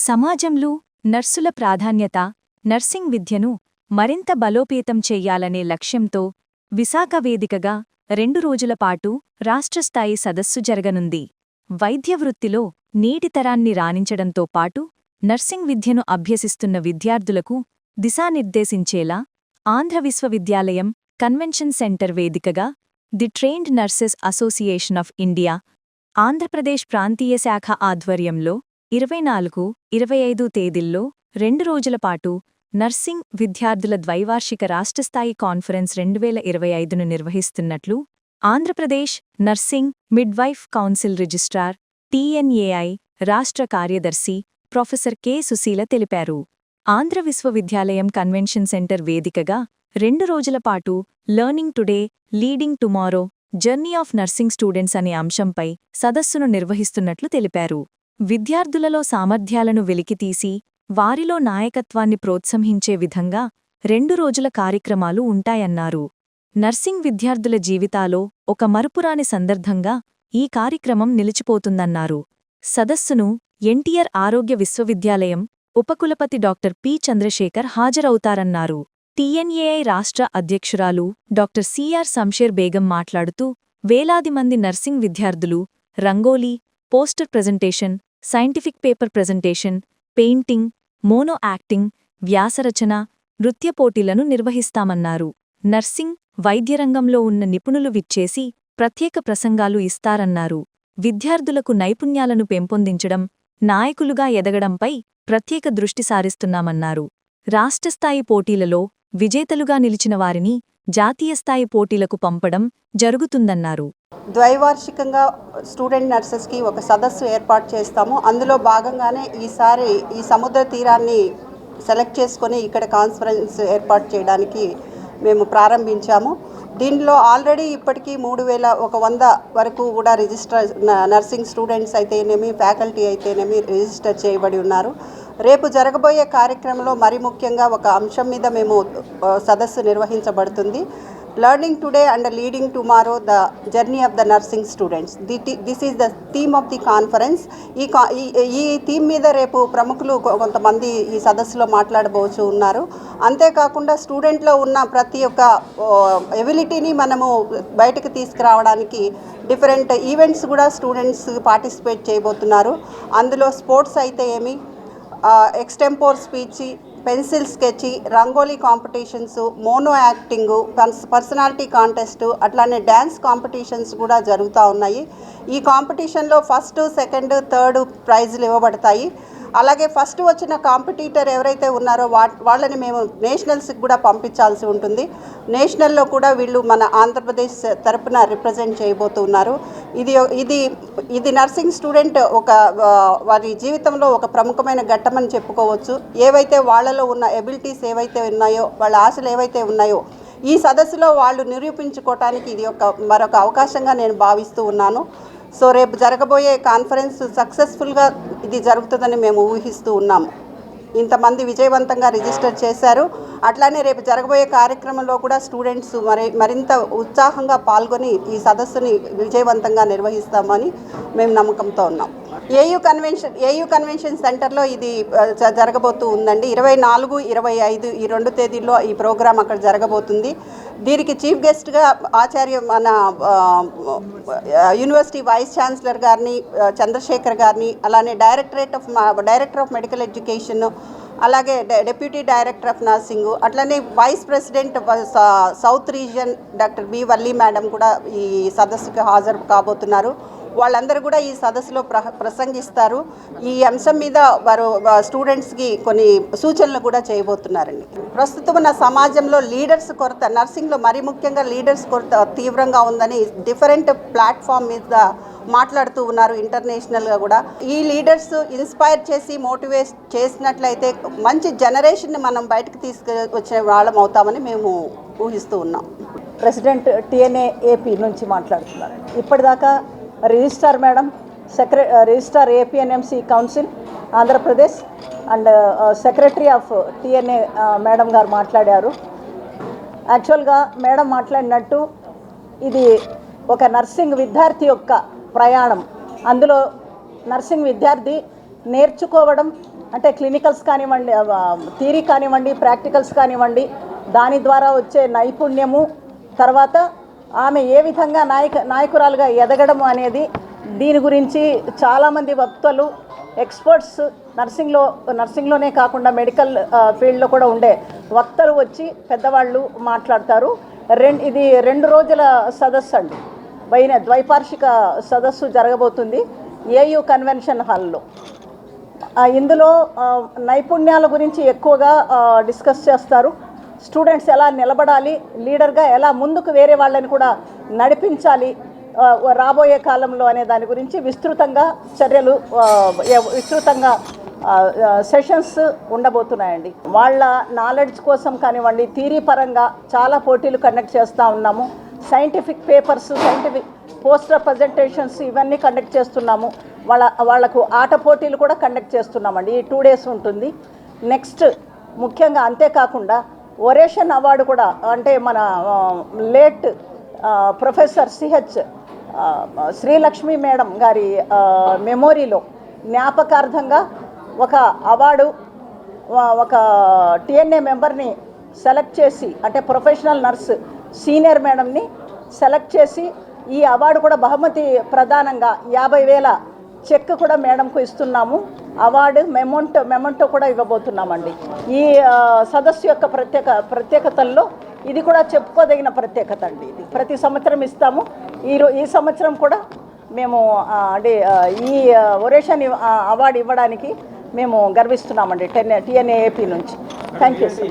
సమాజంలో నర్సుల ప్రాధాన్యత, నర్సింగ్ విద్యను మరింత బలోపేతం చెయ్యాలనే లక్ష్యంతో విశాఖ వేదికగా 2 రోజుల పాటు రాష్ట్రస్థాయి సదస్సు జరగనుంది. వైద్య వృత్తిలో నేటి తరాన్ని రాణించడంతో పాటు నర్సింగ్ విద్యను అభ్యసిస్తున్న విద్యార్థులకు దిశానిర్దేశించేలా ఆంధ్ర విశ్వవిద్యాలయం కన్వెన్షన్ సెంటర్ వేదికగా the trained nurses association of India Andhra Pradesh ప్రాంతీయ శాఖ ఆధ్వర్యంలో 24-25 తేదీల్లో 2 రోజుల పాటు నర్సింగ్ విద్యార్థుల ద్వైవార్షిక రాష్ట్రస్థాయి కాన్ఫరెన్స్ 2025ను నిర్వహిస్తున్నట్లు Andhra Pradesh nursing midwife council registrar TNAI రాష్ట్ర కార్యదర్శి ప్రొఫెసర్ కె. సుశీల తెలిపారు. ఆంధ్ర విశ్వవిద్యాలయం కన్వెన్షన్ సెంటర్ వేదికగా 2 రోజుల పాటు learning today leading tomorrow journey of nursing students అనే అంశంపై సదస్సును నిర్వహిస్తున్నట్లు తెలిపారు. విద్యార్థులలో సామర్థ్యాలను వెలికితీసి వారిలో నాయకత్వాన్ని ప్రోత్సహించే విధంగా 2 రోజుల కార్యక్రమాలు ఉంటాయన్నారు. నర్సింగ్ విద్యార్థుల జీవితాలో ఒక మరుపురాని సందర్భంగా ఈ కార్యక్రమం నిలిచిపోతుందన్నారు. సదస్సును ఎన్టీఆర్ ఆరోగ్య విశ్వవిద్యాలయం ఉపకులపతి డాక్టర్ పి. చంద్రశేఖర్ హాజరవుతారన్నారు. TNAI రాష్ట్ర అధ్యక్షురాలు డాక్టర్ సిఆర్ శంషేర్ బేగం మాట్లాడుతూ వేలాది మంది నర్సింగ్ విద్యార్థులు rangoli, poster presentation, scientific paper presentation, painting, mono acting, వ్యాసరచన, నృత్య పోటీలను నిర్వహిస్తామన్నారు. నర్సింగ్, వైద్యరంగంలో ఉన్న నిపుణులు విచ్చేసి ప్రత్యేక ప్రసంగాలు ఇస్తారన్నారు. విద్యార్థులకు నైపుణ్యాలను పెంపొందించడం, నాయకులుగా ఎదగడంపై ప్రత్యేక దృష్టి సారిస్తున్నామన్నారు. రాష్ట్రస్థాయి పోటీలలో విజేతలుగా నిలిచిన వారిని జాతీయస్థాయి పోటీలకు పంపడం జరుగుతుందన్నారు. ద్వైవార్షికంగా స్టూడెంట్ నర్సెస్కి ఒక సదస్సు ఏర్పాటు చేస్తాము. అందులో భాగంగానే ఈసారి ఈ సముద్ర తీరాన్ని సెలెక్ట్ చేసుకొని ఇక్కడ కాన్ఫరెన్స్ ఏర్పాటు చేయడానికి మేము ప్రారంభించాము. దీనిలో ఆల్రెడీ ఇప్పటికీ 3,100 వరకు కూడా రిజిస్టర్ నర్సింగ్ స్టూడెంట్స్ అయితేనేమి, ఫ్యాకల్టీ అయితేనేమి రిజిస్టర్ చేయబడి ఉన్నారు. రేపు జరగబోయే కార్యక్రమంలో మరి ముఖ్యంగా ఒక అంశం మీద మేము సదస్సు నిర్వహించబడుతుంది. Learning today and leading tomorrow the journey of the nursing students. This is the theme of the conference. ఈ థీమ్ మీద రేపు ప్రముఖులు కొంతమంది ఈ సదస్సులో మాట్లాడబోచు ఉన్నారు. అంతేకాకుండా స్టూడెంట్లో ఉన్న ప్రతి ఒక్క ఎబిలిటీని మనము బయటకు తీసుకురావడానికి డిఫరెంట్ ఈవెంట్స్ కూడా స్టూడెంట్స్ పార్టిసిపేట్ చేయబోతున్నారు. అందులో స్పోర్ట్స్ అయితే ఏమి, extempore speech, pencil sketch, rangoli competitions, mono acting, personality contest, అట్లానే డ్యాన్స్ కాంపిటీషన్స్ కూడా జరుగుతూ ఉన్నాయి. ఈ కాంపిటీషన్లో ఫస్ట్, సెకండ్, థర్డ్ ప్రైజులు ఇవ్వబడతాయి. అలాగే ఫస్ట్ వచ్చిన కాంపిటీటర్ ఎవరైతే ఉన్నారో వాళ్ళని మేము నేషనల్స్కి కూడా పంపించాల్సి ఉంటుంది. నేషనల్లో కూడా వీళ్ళు మన ఆంధ్రప్రదేశ్ తరపున రిప్రజెంట్ చేయబోతున్నారు. ఇది నర్సింగ్ స్టూడెంట్ వారి జీవితంలో ఒక ప్రముఖమైన ఘట్టమని చెప్పుకోవచ్చు. ఏవైతే వాళ్ళలో ఉన్న ఎబిలిటీస్ ఏవైతే ఉన్నాయో, వాళ్ళ ఆశలు ఏవైతే ఉన్నాయో, ఈ సదస్సులో వాళ్ళు నిరూపించుకోవటానికి ఇది మరొక అవకాశంగా నేను భావిస్తూ ఉన్నాను. సో రేపు జరగబోయే కాన్ఫరెన్స్ సక్సెస్ఫుల్గా ఇది జరుగుతుందని మేము ఊహిస్తూ ఉన్నాము. ఇంతమంది విజయవంతంగా రిజిస్టర్ చేశారు. అట్లానే రేపు జరగబోయే కార్యక్రమంలో కూడా స్టూడెంట్స్ మరింత ఉత్సాహంగా పాల్గొని ఈ సదస్సుని విజయవంతంగా నిర్వహిస్తామని మేము నమ్మకంతో ఉన్నాం. ఏయూ కన్వెన్షన్ సెంటర్లో ఇది జరగబోతూ ఉందండి. 24, 25 ఈ 2 తేదీల్లో ఈ ప్రోగ్రాం అక్కడ జరగబోతుంది. దీనికి చీఫ్ గెస్ట్గా మన యూనివర్సిటీ వైస్ ఛాన్సలర్ గారిని, చంద్రశేఖర్ గారిని, అలానే డైరెక్టర్ ఆఫ్ మెడికల్ ఎడ్యుకేషన్, అలాగే డెప్యూటీ డైరెక్టర్ ఆఫ్ నర్సింగ్, అట్లనే vice president south region doctor B. Valli madam కూడా ఈ సదస్సుకు హాజరు కాబోతున్నారు. వాళ్ళందరూ కూడా ఈ సదస్సులో ప్రసంగిస్తారు. ఈ అంశం మీద వారు స్టూడెంట్స్కి కొన్ని సూచనలు కూడా చేయబోతున్నారండి. ప్రస్తుతం ఉన్న సమాజంలో లీడర్స్ కొరత, నర్సింగ్లో మరీ ముఖ్యంగా లీడర్స్ కొరత తీవ్రంగా ఉందని డిఫరెంట్ ప్లాట్ఫామ్ మీద మాట్లాడుతూ ఉన్నారు. ఇంటర్నేషనల్గా కూడా ఈ లీడర్స్ ఇన్స్పైర్ చేసి మోటివేట్ చేసినట్లయితే మంచి జనరేషన్ని మనం బయటకు తీసుకొచ్చే వాళ్ళం అవుతామని మేము ఊహిస్తూ ఉన్నాం. ప్రెసిడెంట్ TNA AP నుంచి మాట్లాడుతున్నారు. ఇప్పటిదాకా registrar madam, registrar APNMC council Andhra Pradesh and secretary of TNA madam గారు మాట్లాడారు. యాక్చువల్గా మేడం మాట్లాడినట్టు ఇది ఒక నర్సింగ్ విద్యార్థి యొక్క ప్రయాణం. అందులో నర్సింగ్ విద్యార్థి నేర్చుకోవడం, అంటే క్లినికల్స్ కానివ్వండి, థియరీ కానివ్వండి, ప్రాక్టికల్స్ కానివ్వండి, దాని ద్వారా వచ్చే నైపుణ్యము, తర్వాత ఆమె ఏ విధంగా నాయకురాలుగా ఎదగడం అనేది, దీని గురించి చాలామంది వక్తలు, ఎక్స్పర్ట్స్, నర్సింగ్లోనే కాకుండా మెడికల్ ఫీల్డ్లో కూడా ఉండే వక్తలు వచ్చి పెద్దవాళ్ళు మాట్లాడతారు. ఇది 2 రోజుల సదస్సు అండి. ద్వైపాక్షిక సదస్సు జరగబోతుంది ఏయూ కన్వెన్షన్ హాల్లో. ఇందులో నైపుణ్యాల గురించి ఎక్కువగా డిస్కస్ చేస్తారు. స్టూడెంట్స్ ఎలా నిలబడాలి, లీడర్గా ఎలా ముందుకు వేరే వాళ్ళని కూడా నడిపించాలి రాబోయే కాలంలో అనే దాని గురించి విస్తృతంగా సెషన్స్ ఉండబోతున్నాయండి. వాళ్ళ నాలెడ్జ్ కోసం కానివ్వండి, థియరీ పరంగా చాలా పోటీలు కండక్ట్ చేస్తూ ఉన్నాము. Scientific papers, scientific poster presentations ఇవన్నీ కండక్ట్ చేస్తున్నాము. వాళ్ళకు ఆట పోటీలు కూడా కండక్ట్ చేస్తున్నామండి. ఈ 2 days ఉంటుంది. నెక్స్ట్ ముఖ్యంగా అంతేకాకుండా ఒరేషన్ అవార్డు కూడా, అంటే మన late professor CH Srilakshmi madam గారి మెమోరీలో జ్ఞాపకార్థంగా ఒక అవార్డు, ఒక టిఎన్ఏ మెంబర్ని సెలెక్ట్ చేసి, అంటే ప్రొఫెషనల్ నర్స్ సీనియర్ మేడంని సెలెక్ట్ చేసి ఈ అవార్డు కూడా బహుమతి ప్రధానంగా 50,000 చెక్ కూడా మేడంకు ఇస్తున్నాము. అవార్డు మెమోంటో కూడా ఇవ్వబోతున్నామండి. ఈ సదస్సు యొక్క ప్రత్యేకతల్లో ఇది కూడా చెప్పుకోదగిన ప్రత్యేకత అండి. ఇది ప్రతి సంవత్సరం ఇస్తాము. ఈ సంవత్సరం కూడా మేము అంటే ఈ ఒరేషన్ అవార్డు ఇవ్వడానికి మేము గర్విస్తున్నామండి టిఎన్ఏఏపీ నుంచి. Thank you sir.